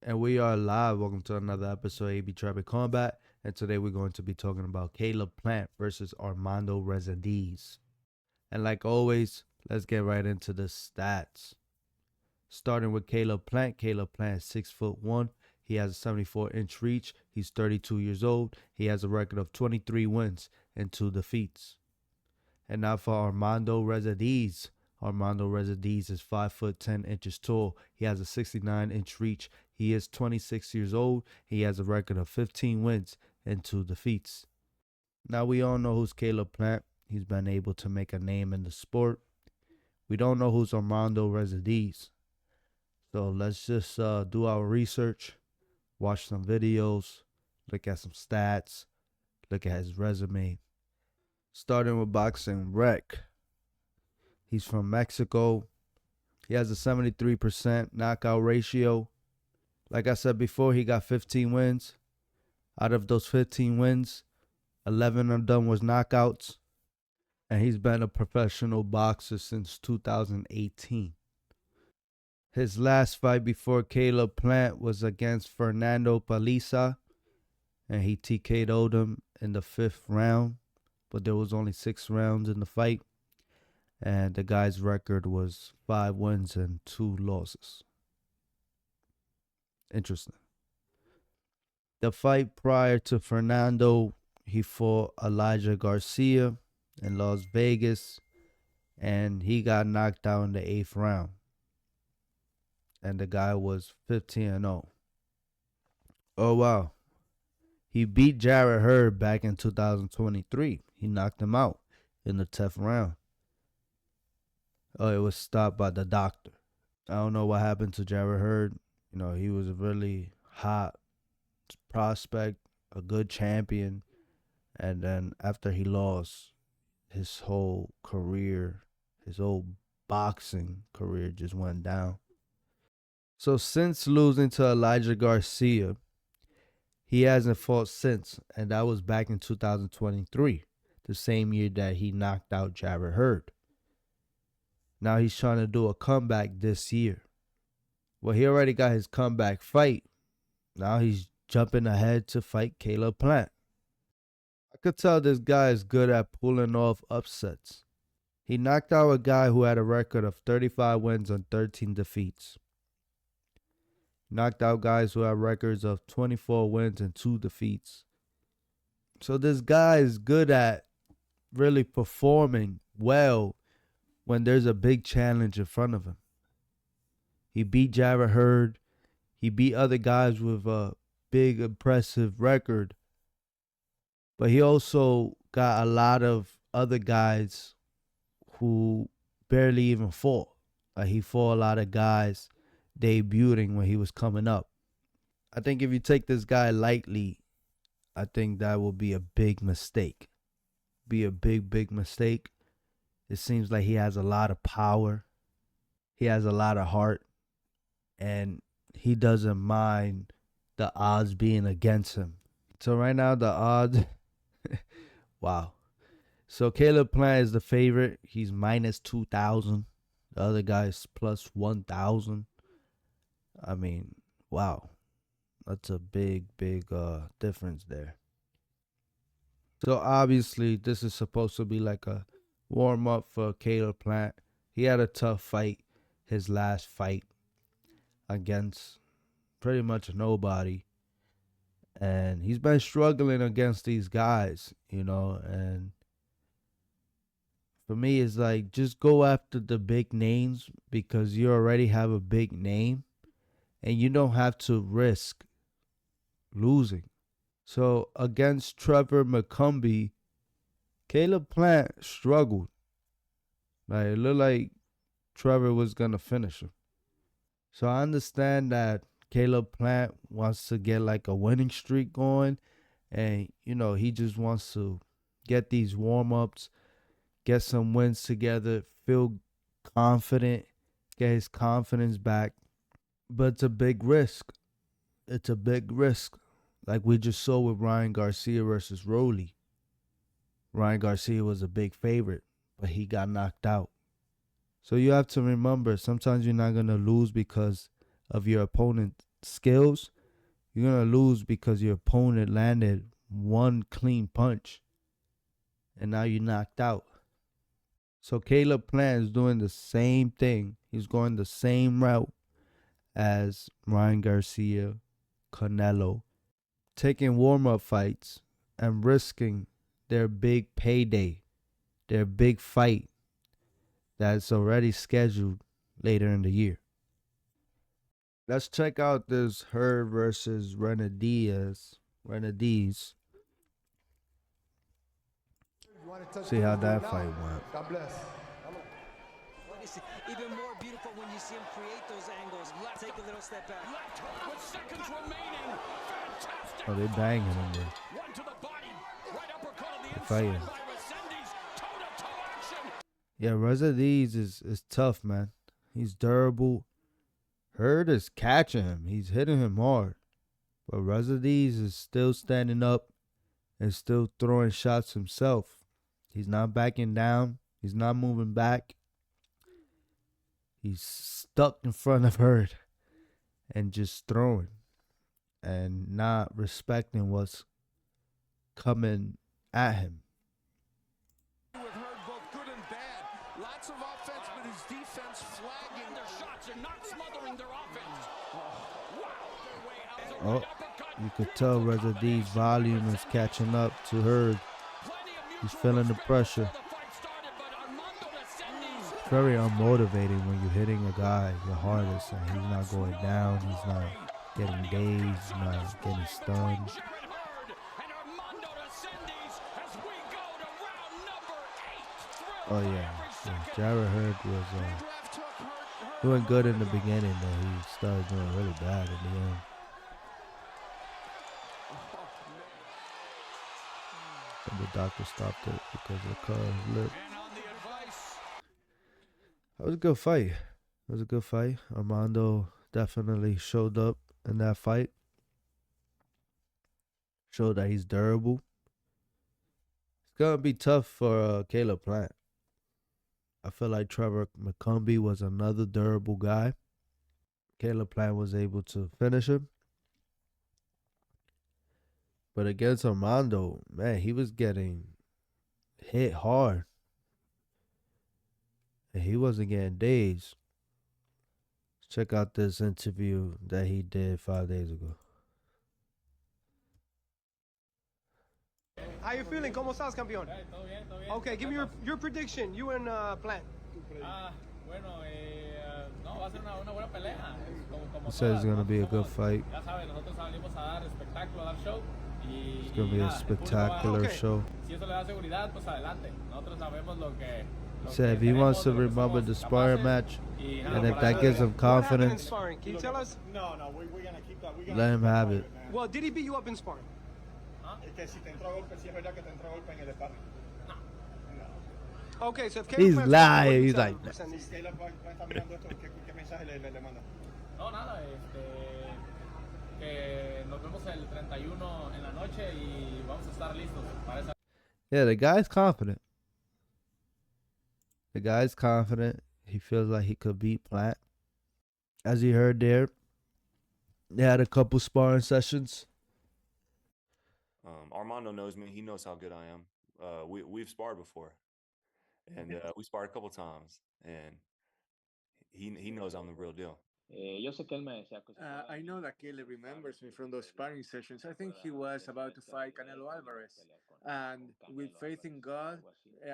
And we are live. Welcome to another episode of AB Traffic Combat. And today we're going to be talking about CalebPlant versus Armando Reséndiz. And like always, let's get right into the stats. Starting with CalebPlant. CalebPlant is 6'1". He has a 74-inch reach. He's 32 years old. He has a record of 23 wins and 2 defeats. And now for Armando Reséndiz. Armando Reséndiz is 5'10" tall. He has a 69-inch reach. He is 26 years old. He has a record of 15 wins and 2 defeats. Now we all know who's CalebPlant. He's been able to make a name in the sport. We don't know who's Armando Reséndiz. So let's just do our research, watch some videos, look at some stats, look at his resume. Starting with Boxing Rec. He's from Mexico. He has a 73% knockout ratio. Like I said before, he got 15 wins. Out of those 15 wins, 11 of them was knockouts. And he's been a professional boxer since 2018. His last fight before CalebPlant was against Fernando Paliza, and he TKO'd him in the 5th round, but there was only 6 rounds in the fight, and the guy's record was 5 wins and 2 losses. Interesting. The fight prior to Fernando, he fought Elijah Garcia in Las Vegas, and he got knocked out in the 8th round. And the guy was 15-0. Oh, wow. He beat Jarrett Hurd back in 2023. He knocked him out in the 10th round. Oh, it was stopped by the doctor. I don't know what happened to Jarrett Hurd. You know, he was a really hot prospect, a good champion. And then after he lost, his whole career, his whole boxing career just went down. So since losing to Elijah Garcia, he hasn't fought since, and that was back in 2023, the same year that he knocked out Jarrett Hurd. Now he's trying to do a comeback this year. Well, he already got his comeback fight. Now he's jumping ahead to fight CalebPlant. I could tell this guy is good at pulling off upsets. He knocked out a guy who had a record of 35 wins and 13 defeats. Knocked out guys who have records of 24 wins and 2 defeats. So this guy is good at really performing well when there's a big challenge in front of him. He beat Jarrett Hurd. He beat other guys with a big, impressive record. But he also got a lot of other guys who barely even fought. Like he fought a lot of guys debuting when he was coming up. I think if you take this guy lightly, I think that will be a big mistake. Be a big mistake. It seems like he has a lot of power. He has a lot of heart. And he doesn't mind the odds being against him. So right now the odds, wow. So CalebPlant is the favorite. He's minus 2,000. The other guy is plus 1,000. I mean, wow. That's a big difference there. So obviously this is supposed to be like a warm-up for CalebPlant. He had a tough fight, his last fight, against pretty much nobody. And he's been struggling against these guys, you know. And for me, it's like just go after the big names because you already have a big name. And you don't have to risk losing. So against Trevor McCumby, CalebPlant struggled. Like it looked like Trevor was going to finish him. So I understand that CalebPlant wants to get like a winning streak going. And, you know, he just wants to get these warm-ups, get some wins together, feel confident, get his confidence back. But it's a big risk. It's a big risk. Like we just saw with Ryan Garcia versus Rolly. Ryan Garcia was a big favorite, but he got knocked out. So you have to remember, sometimes you're not going to lose because of your opponent skills, you're going to lose because your opponent landed one clean punch and now you're knocked out. So CalebPlant is doing the same thing. He's going the same route as Ryan Garcia, Canelo, taking warm-up fights and risking their big payday, their big fight that's already scheduled later in the year. Let's check out this Hurd versus Reséndiz. See how that fight went. God bless. Even more beautiful when you see him create those angles. Let's take a little step back. Left hook with seconds remaining. Fantastic. Oh, they banging him there. One to the body. Right uppercut on the Fighting. inside by Reséndiz. Toe-to-toe action. Yeah, Reséndiz is tough, man. He's durable. Hurd is catching him. He's hitting him hard. But Reséndiz is still standing up and still throwing shots himself. He's not backing down. He's not moving back. He's stuck in front of Hurd and just throwing and not respecting what's coming at him. With Hurd both good and bad. Lots of offense, but his defense flagging their shots and not smothering their offense. Wow. Oh, you could tell Reséndiz's volume is catching up to Hurd. He's feeling the pressure. Very unmotivating when you're hitting a guy your hardest and he's not going down, he's not getting dazed, he's not getting stunned. Oh yeah. Jarrett Hurd was doing good in the beginning, but he started doing really bad in the end. And the doctor stopped it because of the cut lip. That was a good fight. It was a good fight. Armando definitely showed up in that fight. Showed that he's durable. It's going to be tough for CalebPlant. I feel like Trevor McCumby was another durable guy. CalebPlant was able to finish him. But against Armando, man, he was getting hit hard. And he wasn't getting dazed. Check out this interview that he did 5 days ago. How you feeling? ¿Cómo estás, campeón? Todo bien, todo bien. Okay, give me your prediction. You and Plant. Bueno, no, va a ser una buena pelea. Como He says it's going to be a good fight. Ya sabes, nosotros salimos a dar espectáculo, a dar show. It's going to be a spectacular show. Si eso le da seguridad, pues adelante. Nosotros sabemos lo que... He said if he wants to remember the sparring match, and if that gives him confidence, Can you tell us? No, we're going to keep that. let him have it. Well, did he beat you up in sparring? Es que si te entró golpe, si es verdad que te entró golpe en el sparring. Okay, so if He's Caleb lying. He's like, Si Caleb está mirando esto, ¿qué mensaje le manda? No, nada, que nos vemos el 31 en la noche y vamos a estar listos para esa... yeah, the guy's confident. The guy's confident. He feels like he could beat Plant. As you heard there, they had a couple sparring sessions. Armando knows me. He knows how good I am. We've sparred before, and we sparred a couple times, and he knows I'm the real deal. I know that Caleb remembers me from those sparring sessions. I think he was about to fight Canelo Alvarez, and with faith in God,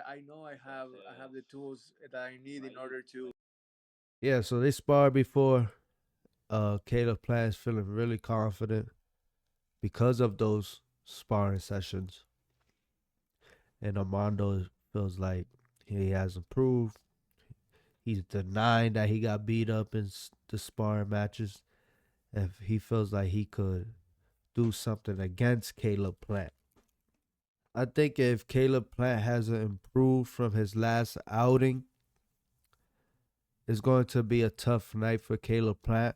I know I have the tools that I need in order to. Yeah, so they sparred before. CalebPlant is feeling really confident because of those sparring sessions. And Armando feels like he has improved. He's denying that he got beat up in the sparring matches. And he feels like he could do something against CalebPlant. I think if CalebPlant hasn't improved from his last outing, it's going to be a tough night for CalebPlant.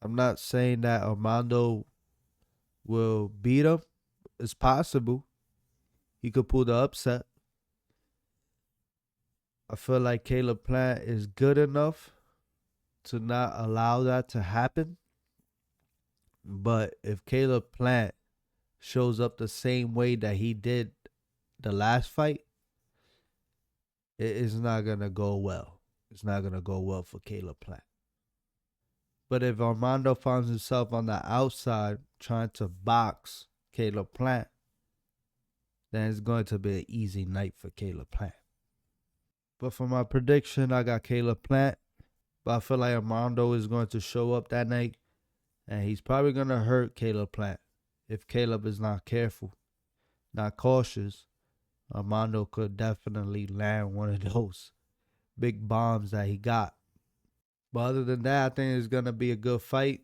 I'm not saying that Armando will beat him. It's possible. He could pull the upset. I feel like CalebPlant is good enough to not allow that to happen. But if CalebPlant shows up the same way that he did the last fight, it is not going to go well. It's not going to go well for CalebPlant. But if Armando finds himself on the outside trying to box CalebPlant, then it's going to be an easy night for CalebPlant. But for my prediction, I got CalebPlant. But I feel like Armando is going to show up that night, and he's probably going to hurt CalebPlant. If Caleb is not careful, not cautious, Armando could definitely land one of those big bombs that he got. But other than that, I think it's going to be a good fight.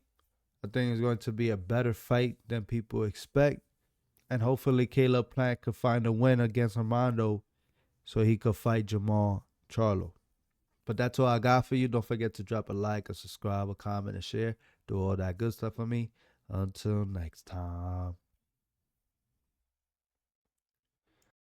I think it's going to be a better fight than people expect. And hopefully CalebPlant could find a win against Armando so he could fight Jamal Charlo. But that's all I got for you. Don't forget to drop a like, a subscribe, a comment, and share. Do all that good stuff for me. Until next time.